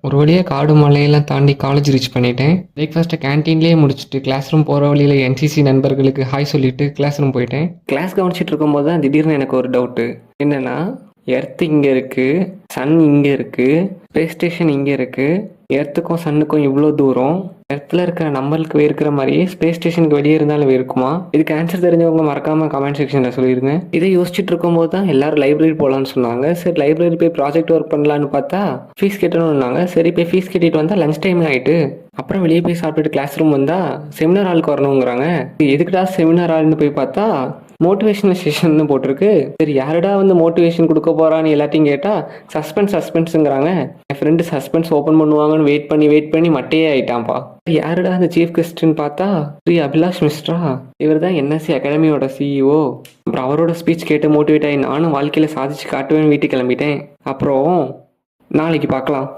ஒரு வழியாக காடு மலையெல்லாம் தாண்டி காலேஜ் ரீச் பண்ணிட்டேன். பிரேக்ஃபாஸ்ட்டை கேன்டீன்லேயே முடிச்சுட்டு கிளாஸ் ரூம் போகிற வழியில் என்சிசி நண்பர்களுக்கு ஹாய் சொல்லிட்டு கிளாஸ் ரூம் போயிட்டேன். கிளாஸ் கவனிச்சிட்டு இருக்கும்போது தான் திடீர்னு எனக்கு ஒரு டவுட்டு. என்னென்னா, எர்த் இங்கே இருக்குது, சன் இங்கே இருக்குது, ஸ்பேஸ் ஸ்டேஷன் இங்கே இருக்குது. எர்த்துக்கும் சன்னுக்கும் இவ்வளோ தூரம். எர்த்தில் இருக்கிற நம்மளுக்கு இருக்கிற மாதிரியே ஸ்பேஸ் ஸ்டேஷனுக்கு வெளியே இருந்தாலும் இருக்குமா? இதுக்கு ஆன்சர் தெரிஞ்சவங்க மறக்காம கமெண்ட் செக்ஷனில் சொல்லிடுங்க. இதை யோசிச்சுட்டு இருக்கும்போது தான் எல்லாரும் லைப்ரரி போகலான்னு சொன்னாங்க. சரி, லைப்ரரி போய் ப்ராஜெக்ட் ஒர்க் பண்ணலான்னு பார்த்தா ஃபீஸ் கட்டணும்னாங்க. சரி, போய் ஃபீஸ் கட்டிட்டு வந்தால் லஞ்ச் டைம் ஆகிட்டு. அப்புறம் வெளியே போய் சாப்பிட்டுட்டு கிளாஸ் ரூம் வந்தால் செமினார் ஹாலுக்கு வரணுங்கிறாங்க. எதுக்குடா செமினார் ஹால்னு போய் பார்த்தா மோட்டிவேஷனல் செஷன் போட்டிருக்கு. சரி, யாரடா வந்து மோட்டிவேஷன் கொடுக்க போறான்னு எல்லாத்தையும் கேட்டால் சஸ்பென்ஸுங்கிறாங்க. என் ஃப்ரெண்டு சஸ்பென்ஸ் ஓப்பன் பண்ணுவாங்கன்னு வெயிட் பண்ணி மட்டையே ஆயிட்டான்ப்பா. யாருடா அந்த சீஃப் கெஸ்ட்னு பார்த்தா ஸ்ரீ அபிலாஷ் மிஸ்ரா. இவர் தான் என்எஸ்சி அகாடமியோட சிஇஓ. அப்புறம் அவரோட ஸ்பீச் கேட்டு மோட்டிவேட் ஆகி நானும் வாழ்க்கையில் சாதிச்சு காட்டுவேன்னு வீட்டுக்கு கிளம்பிட்டேன். அப்புறம் நாளைக்கு பார்க்கலாம்.